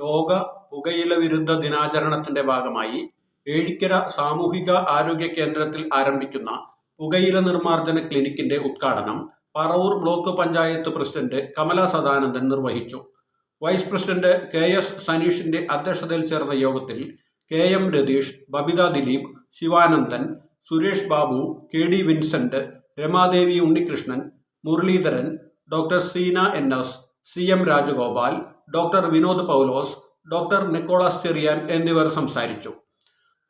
ലോക പുകയില വിരുദ്ധ ദിനാചരണത്തിന്റെ ഭാഗമായി ഏഴിക്കര സാമൂഹിക ആരോഗ്യ കേന്ദ്രത്തിൽ ആരംഭിക്കുന്ന പുകയില നിർമ്മാർജ്ജന ക്ലിനിക്കിന്റെ ഉദ്ഘാടനം പറവൂർ ബ്ലോക്ക് പഞ്ചായത്ത് പ്രസിഡന്റ് കമല സദാനന്ദൻ നിർവഹിച്ചു. വൈസ് പ്രസിഡന്റ് KS സനീഷിന്റെ അധ്യക്ഷതയിൽ ചേർന്ന യോഗത്തിൽ KM Ratheesh, Babitha Dileep, Sivanandan, Suresh Babu, KD Vincent, Ramadevi Unnikrishnan, Muraleedharan, doctor Seena NS, CM Rajagopal, doctor Vinod Paulose, doctor Nicholas Cherian എന്നിവർ സംസാരിച്ചു.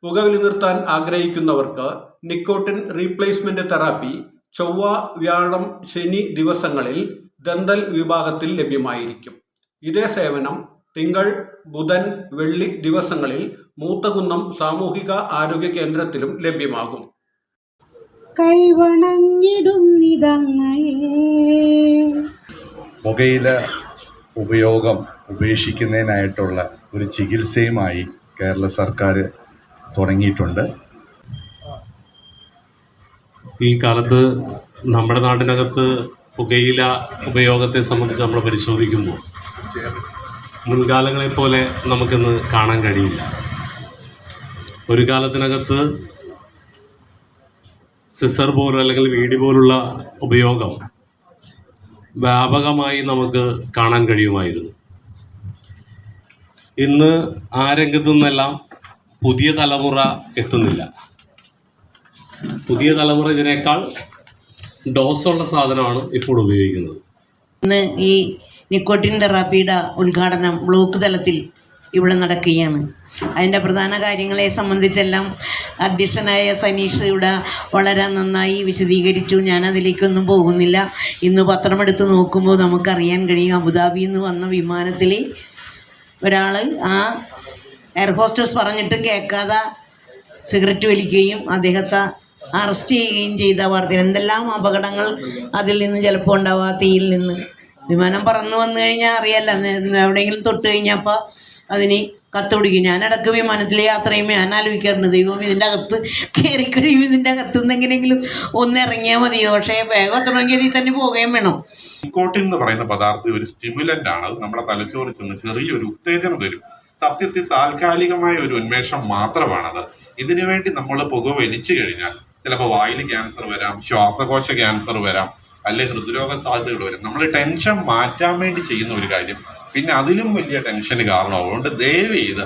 പുകവലി നിർത്താൻ ആഗ്രഹിക്കുന്നവർക്ക് നിക്കോട്ടിൻ റീപ്ലേസ്മെന്റ് തെറാപ്പി ചൊവ്വ, വ്യാഴം, ശനി ദിവസങ്ങളിൽ ദന്തൽ വിഭാഗത്തിൽ ലഭ്യമായിരിക്കും. ഇതേ സേവനം തിങ്കൾ, ബുധൻ, വെള്ളി ദിവസങ്ങളിൽ മൂത്തകുന്നം സാമൂഹിക ആരോഗ്യ കേന്ദ്രത്തിലും ലഭ്യമാകും. പുകയില ഉപയോഗം ഉപേക്ഷിക്കുന്നതിനായിട്ടുള്ള ഒരു ചികിത്സയുമായി കേരള സർക്കാർ തുടങ്ങിയിട്ടുണ്ട്. ഈ കാലത്ത് നമ്മുടെ നാടിനകത്ത് പുകയില ഉപയോഗത്തെ സംബന്ധിച്ച് നമ്മൾ പരിശോധിക്കുമ്പോൾ മുൻകാലങ്ങളെപ്പോലെ നമുക്കിന്ന് കാണാൻ കഴിയില്ല. ഒരു കാലത്തിനകത്ത് സിസർ പോലുള്ള അല്ലെങ്കിൽ വീടി പോലുള്ള ഉപയോഗം വ്യാപകമായി നമുക്ക് കാണാൻ കഴിയുമായിരുന്നു. ഇന്ന് ആ രംഗത്തു നിന്നെല്ലാം പുതിയ തലമുറ എത്തുന്നില്ല. പുതിയ തലമുറ ഇതിനേക്കാൾ ഡോസുള്ള സാധനമാണ് ഇപ്പോൾ ഉപയോഗിക്കുന്നത്. ഇന്ന് ഈ നിക്കോട്ടിൻ തെറാപ്പിയുടെ ഉദ്ഘാടനം ബ്ലോക്ക് തലത്തിൽ ഇവിടെ നടക്കുകയാണ്. അതിൻ്റെ പ്രധാന കാര്യങ്ങളെ സംബന്ധിച്ചെല്ലാം അധ്യക്ഷനായ സനീഷ് ഇവിടെ വളരെ നന്നായി വിശദീകരിച്ചു. ഞാനതിലേക്കൊന്നും പോകുന്നില്ല. ഇന്ന് പത്രമെടുത്ത് നോക്കുമ്പോൾ നമുക്കറിയാൻ കഴിയും, അബുദാബിയിൽ നിന്ന് വന്ന വിമാനത്തിൽ ഒരാൾ ആ എയർ ഹോസ്റ്റസ് പറഞ്ഞിട്ട് കേൾക്കാതെ സിഗരറ്റ് വലിക്കുകയും അദ്ദേഹത്തെ അറസ്റ്റ് ചെയ്യുകയും ചെയ്ത വാർത്തയിൽ എന്തെല്ലാം അപകടങ്ങൾ അതിൽ നിന്ന് ചിലപ്പോൾ ഉണ്ടാവുക. തീയിൽ നിന്ന് വിമാനം പറന്നു വന്നു കഴിഞ്ഞാൽ അറിയാല്ല, എവിടെയെങ്കിലും തൊട്ട് കഴിഞ്ഞപ്പോൾ അതിന് കത്ത് പിടിക്കും. ഞാനിടക്ക് വിമാനത്തിൽ യാത്ര ചെയ്യുമ്പോൾ ഞാൻ ആലോചിക്കാറുണ്ട്, ദൈവം ഇതിൻ്റെ അകത്ത് കയറി കഴിയും, ഇതിൻ്റെ അകത്ത് നിന്ന് എങ്ങനെയെങ്കിലും ഒന്ന് ഇറങ്ങിയാൽ മതിയോ. പക്ഷേ വേഗം എത്തണമെങ്കിൽ ഇതിൽ തന്നെ പോകുകയും വേണം. നിക്കോട്ടിൻ എന്ന് പറയുന്ന പദാർത്ഥം ഒരു സ്റ്റിമുലന്റ് ആണ്. അത് നമ്മുടെ തലച്ചോറിൽ ചെന്ന് ചെറിയൊരു ഉത്തേജനം തരും. സത്യത്തിൽ താൽക്കാലികമായ ഒരു ഉന്മേഷം മാത്രമാണത്. ഇതിനു വേണ്ടി നമ്മൾ പുക വലിച്ചു കഴിഞ്ഞാൽ ചിലപ്പോൾ വായിൽ ക്യാൻസർ വരാം, ശ്വാസകോശ ക്യാൻസർ വരാം, അല്ലെ ഹൃദ്രോഗ സാധ്യതകൾ വരും. നമ്മൾ ടെൻഷൻ മാറ്റാൻ വേണ്ടി ചെയ്യുന്ന ഒരു കാര്യം പിന്നെ അതിലും വലിയ ടെൻഷന് കാരണമാവും. അതുകൊണ്ട് ദയവ് ചെയ്ത്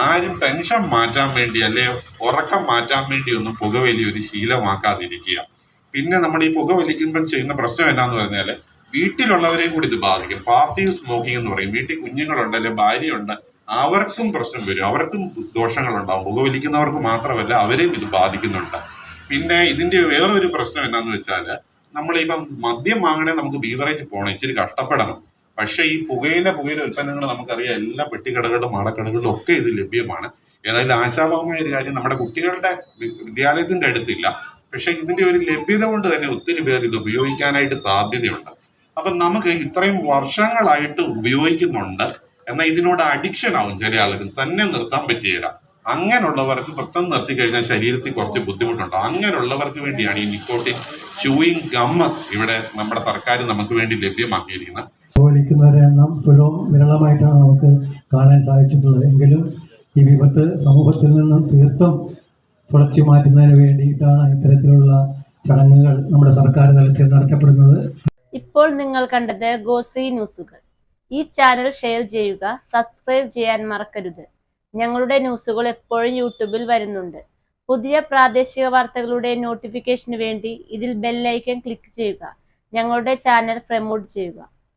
ആരും ടെൻഷൻ മാറ്റാൻ വേണ്ടി അല്ലെ ഉറക്കം മാറ്റാൻ വേണ്ടി ഒന്നും പുകവലി ഒരു ശീലമാക്കാതിരിക്കുക. പിന്നെ നമ്മൾ ഈ പുകവലിക്കുമ്പോൾ ചെയ്യുന്ന പ്രശ്നം എന്താന്ന് പറഞ്ഞാൽ വീട്ടിലുള്ളവരെയും കൂടി ഇത് ബാധിക്കും. പാസീവ് സ്മോക്കിംഗ് എന്ന് പറയും. വീട്ടിൽ കുഞ്ഞുങ്ങളുണ്ട്, അല്ലെ ഭാര്യയുണ്ട്, അവർക്കും പ്രശ്നം വരും, അവർക്കും ദോഷങ്ങളുണ്ടാവും. പുകവലിക്കുന്നവർക്ക് മാത്രമല്ല അവരെയും ഇത് ബാധിക്കുന്നുണ്ട്. പിന്നെ ഇതിന്റെ വേറൊരു പ്രശ്നം എന്താന്ന് വെച്ചാൽ നമ്മളിപ്പം മദ്യം വാങ്ങണേ നമുക്ക് ബീവറേജ് പോകണം, ഇച്ചിരി കഷ്ടപ്പെടണം. പക്ഷേ ഈ പുകയില ഉൽപ്പന്നങ്ങൾ നമുക്കറിയാം എല്ലാ പെട്ടിക്കടകളിലും മാടക്കടകളിലും ഒക്കെ ഇത് ലഭ്യമാണ്. ഏതായാലും ആശാവഹമായ ഒരു കാര്യം നമ്മുടെ കുട്ടികളുടെ വിദ്യാലയത്തിന്റെ അടുത്തില്ല. പക്ഷെ ഇതിന്റെ ഒരു ലഭ്യത കൊണ്ട് തന്നെ ഒത്തിരി പേർ ഇത് ഉപയോഗിക്കാനായിട്ട് സാധ്യതയുണ്ട്. അപ്പം നമുക്ക് ഇത്രയും വർഷങ്ങളായിട്ട് ഉപയോഗിക്കുന്നുണ്ട്, എന്നാൽ ഇതിനോട് അഡിക്ഷൻ ആവും. ചില ആളുകൾ തന്നെ നിർത്താൻ പറ്റുകയില്ല. അങ്ങനെയുള്ളവർക്ക് പെട്ടെന്ന് നിർത്തി കഴിഞ്ഞാൽ ശരീരത്തിൽ കുറച്ച് ബുദ്ധിമുട്ടുണ്ട്. അങ്ങനെയുള്ളവർക്ക് വേണ്ടിയാണ് ഈ നിക്കോട്ടിൻ ച്യൂയിങ് ഗം ഇവിടെ നമ്മുടെ സർക്കാർ നമുക്ക് വേണ്ടി ലഭ്യമാക്കിയിരിക്കുന്നത്. വലിക്കുന്നവരുടെ എണ്ണം ഇപ്പോഴും വിരളമായിട്ടാണ് നമുക്ക് കാണാൻ സാധിച്ചിട്ടുള്ളത്. എങ്കിലും ഈ വിപത്ത് സമൂഹത്തിൽ നിന്നും തീർത്തും തുടച്ചു മാറ്റുന്നതിന് വേണ്ടിയിട്ടാണ് ഇത്തരത്തിലുള്ള ചടങ്ങുകൾ നമ്മുടെ സർക്കാർ തലത്തിൽ നടത്തപ്പെടുന്നത്. ഇപ്പോൾ നിങ്ങൾ കണ്ടത് ഗോശ്രീ ന്യൂസുകൾ. ഈ ചാനൽ ഷെയർ ചെയ്യുക, സബ്സ്ക്രൈബ് ചെയ്യാൻ മറക്കരുത്. ഞങ്ങളുടെ ന്യൂസുകൾ എപ്പോഴും യൂട്യൂബിൽ വരുന്നുണ്ട്. പുതിയ പ്രാദേശിക വാർത്തകളുടെ നോട്ടിഫിക്കേഷന് വേണ്ടി ഇതിൽ ബെൽ ഐക്കൺ ക്ലിക്ക് ചെയ്യുക. ഞങ്ങളുടെ ചാനൽ പ്രമോട്ട് ചെയ്യുക.